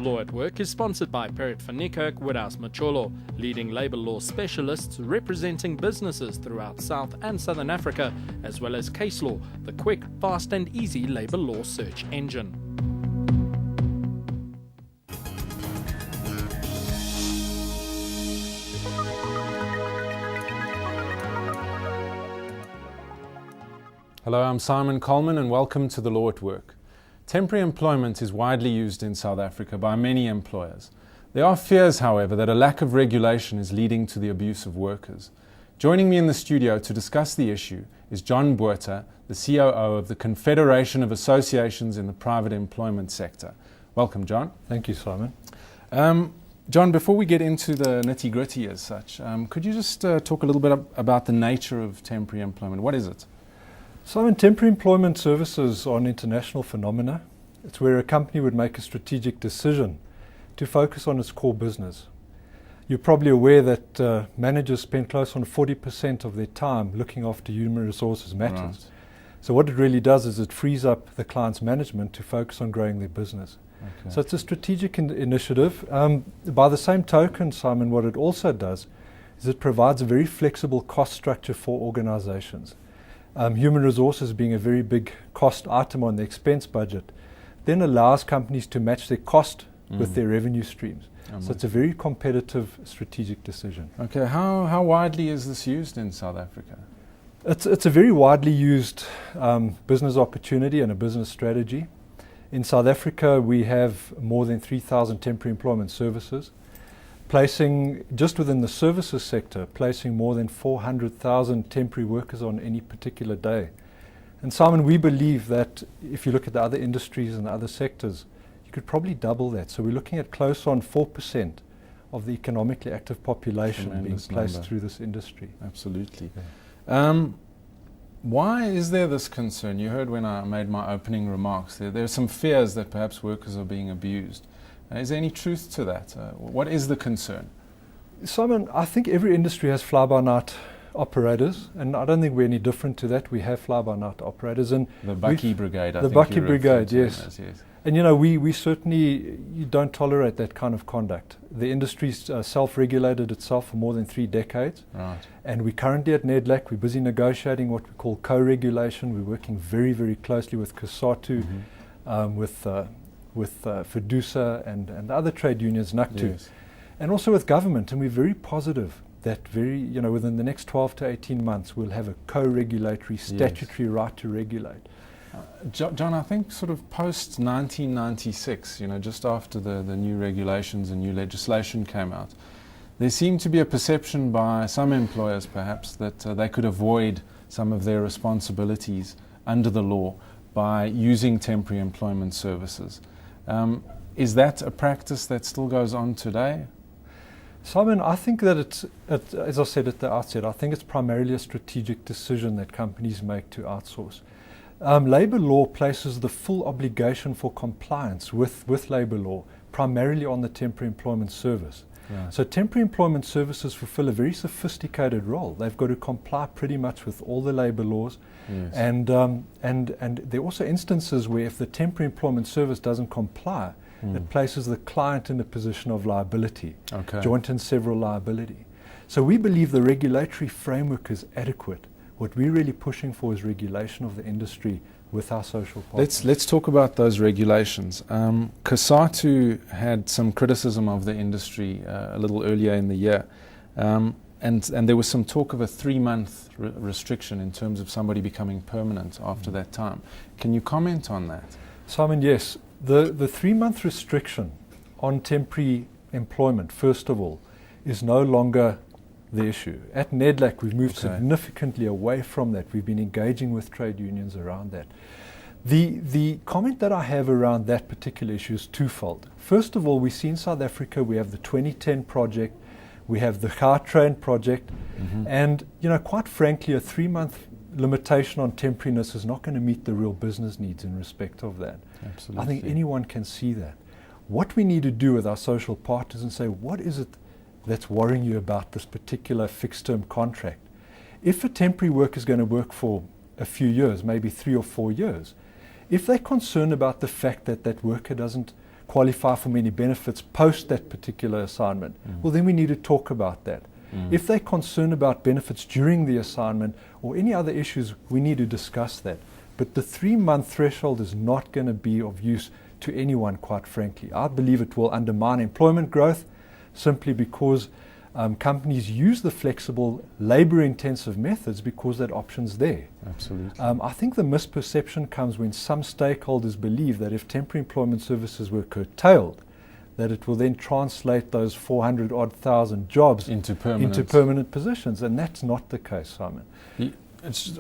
Law at Work is sponsored by Perrett van Niekerk Woodhouse Macholo, leading labour law specialists representing businesses throughout South and Southern Africa, as well as Case Law, the quick, fast and easy labour law search engine. Hello, I'm Simon Coleman and welcome to The Law at Work. Temporary employment is widely used in South Africa by many employers. There are fears, however, that a lack of regulation is leading to the abuse of workers. Joining me in the studio to discuss the issue is John Botha, the COO of the Confederation of Associations in the Private Employment Sector. Welcome, John. Thank you, Simon. John, before we get into the nitty-gritty as such, could you just talk a little bit about the nature of temporary employment? What is it? Simon, temporary employment services are an international phenomena. It's where a company would make a strategic decision to focus on its core business. You're probably aware that managers spend close on 40% of their time looking after human resources matters. Right. So what it really does is it frees up the client's management to focus on growing their business. Okay. So it's a strategic initiative. By the same token, Simon, what it also does is it provides a very flexible cost structure for organizations. Human resources being a very big cost item on the expense budget, then allows companies to match their cost with their revenue streams. So it's a very competitive strategic decision. Okay, how widely is this used in South Africa? It's a very widely used business opportunity and a business strategy. In South Africa, we have more than 3,000 temporary employment services, placing, just within the services sector, placing more than 400,000 temporary workers on any particular day. And Simon, we believe that if you look at the other industries and the other sectors, you could probably double that. So we're looking at close on 4% of the economically active population being placed through this industry. Absolutely. Yeah. Why is there this concern? You heard when I made my opening remarks there are some fears that perhaps workers are being abused. Is there any truth to that? What is the concern? Simon, I think every industry has fly-by-night operators, and I don't think we're any different to that. We have fly-by-night operators. And the Bucky Brigade, I think. The Bucky Brigade, yes. Yes. And we certainly don't tolerate that kind of conduct. The industry's self-regulated itself for more than 3 decades. Right. And we currently at NEDLAC, we're busy negotiating what we call co-regulation. We're working very, very closely with CASATU, with FEDUSA and the other trade unions, NACTU, yes, and also with government. And we're very positive that within the next 12 to 18 months, we'll have a co-regulatory statutory right to regulate. John, I think sort of post 1996, just after the new regulations and new legislation came out, there seemed to be a perception by some employers perhaps that they could avoid some of their responsibilities under the law by using temporary employment services. Is that a practice that still goes on today? Simon, I think that as I said at the outset, I think it's primarily a strategic decision that companies make to outsource. Labour law places the full obligation for compliance with labour law primarily on the temporary employment service. Right. So temporary employment services fulfill a very sophisticated role. They've got to comply pretty much with all the labour laws. Yes. And there are also instances where if the temporary employment service doesn't comply, it places the client in a position of liability, joint and several liability. So we believe the regulatory framework is adequate. What we're really pushing for is regulation of the industry with our social partners. Let's talk about those regulations. CASATU had some criticism of the industry a little earlier in the year. And there was some talk of a 3-month restriction in terms of somebody becoming permanent after that time. Can you comment on that? Simon, yes. The 3-month restriction on temporary employment, first of all, is no longer the issue. At NEDLAC, we've moved significantly away from that. We've been engaging with trade unions around that. The comment that I have around that particular issue is twofold. First of all, we see in South Africa, we have the 2010 project, we have the Gautrain project, and quite frankly, a 3-month limitation on temporariness is not going to meet the real business needs in respect of that. Absolutely. I think anyone can see that. What we need to do with our social partners and say, what is it that's worrying you about this particular fixed-term contract? If a temporary worker is going to work for a few years, maybe 3 or 4 years, if they're concerned about the fact that that worker doesn't qualify for many benefits post that particular assignment, well, then we need to talk about that. If they're concerned about benefits during the assignment or any other issues, we need to discuss that. But the 3-month threshold is not going to be of use to anyone, quite frankly. I believe it will undermine employment growth simply because companies use the flexible, labour-intensive methods because that option's there. Absolutely. I think the misperception comes when some stakeholders believe that if temporary employment services were curtailed, that it will then translate those 400-odd thousand jobs into permanent positions, and that's not the case, Simon.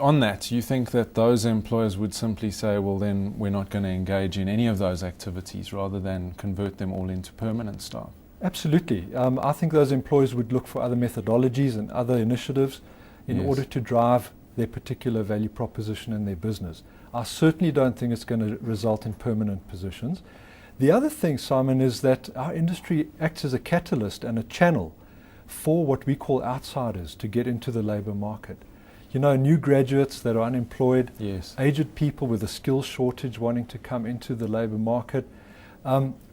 On that, you think that those employers would simply say, well, then we're not going to engage in any of those activities rather than convert them all into permanent staff? Absolutely. I think those employers would look for other methodologies and other initiatives in order to drive their particular value proposition in their business. I certainly don't think it's going to result in permanent positions. The other thing, Simon, is that our industry acts as a catalyst and a channel for what we call outsiders to get into the labour market. You know, new graduates that are unemployed, aged people with a skills shortage wanting to come into the labour market.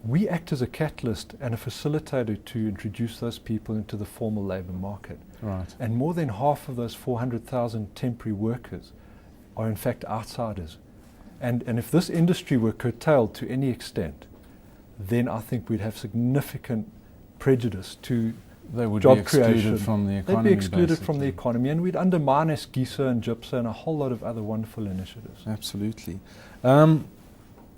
We act as a catalyst and a facilitator to introduce those people into the formal labour market. Right. And more than half of those 400,000 temporary workers are in fact outsiders. And if this industry were curtailed to any extent, then I think we'd have significant prejudice to they would job be excluded creation. From the economy. They'd be excluded basically from the economy, and we'd undermine SGISA and GIPSA and a whole lot of other wonderful initiatives. Absolutely.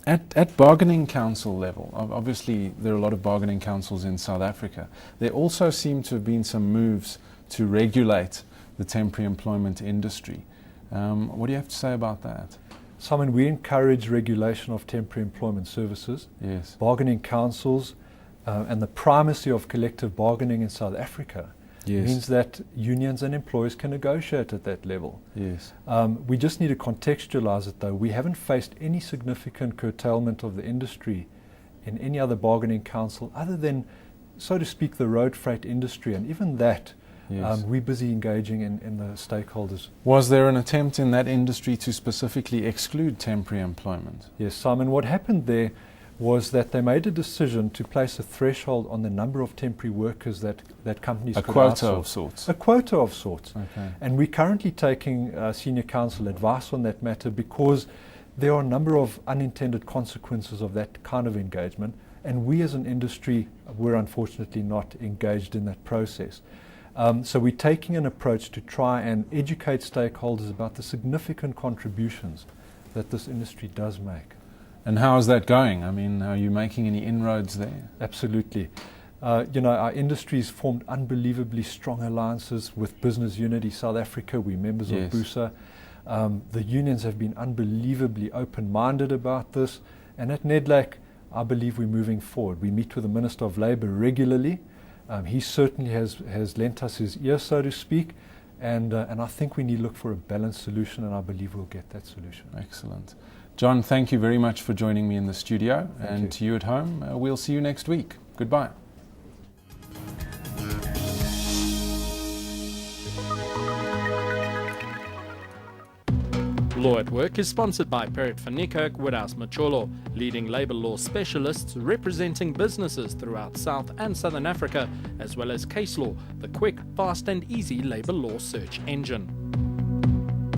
At bargaining council level, obviously there are a lot of bargaining councils in South Africa. There also seem to have been some moves to regulate the temporary employment industry. What do you have to say about that? Simon, we encourage regulation of temporary employment services. Yes. Bargaining councils and the primacy of collective bargaining in South Africa means that unions and employers can negotiate at that level. Yes. We just need to contextualize it, though. We haven't faced any significant curtailment of the industry in any other bargaining council other than, so to speak, the road freight industry, and even that we're busy engaging in the stakeholders. Was there an attempt in that industry to specifically exclude temporary employment? Yes, Simon. What happened there was that they made a decision to place a threshold on the number of temporary workers that companies could outsource. A quota of sorts. A quota of sorts. Okay. And we're currently taking senior council advice on that matter because there are a number of unintended consequences of that kind of engagement, and we as an industry were unfortunately not engaged in that process. So we're taking an approach to try and educate stakeholders about the significant contributions that this industry does make. And how is that going? I mean, are you making any inroads there? Absolutely. Our industry's formed unbelievably strong alliances with Business Unity South Africa. We're members of BUSA. The unions have been unbelievably open-minded about this. And at NEDLAC, I believe we're moving forward. We meet with the Minister of Labour regularly. He certainly has lent us his ear, so to speak. And I think we need to look for a balanced solution, and I believe we'll get that solution. Excellent. John, thank you very much for joining me in the studio. Thank you. To you at home, we'll see you next week. Goodbye. Law at Work is sponsored by Perrett van Niekerk Woodhouse Macholo, leading labour law specialists representing businesses throughout South and Southern Africa, as well as Case Law, the quick, fast and easy labour law search engine.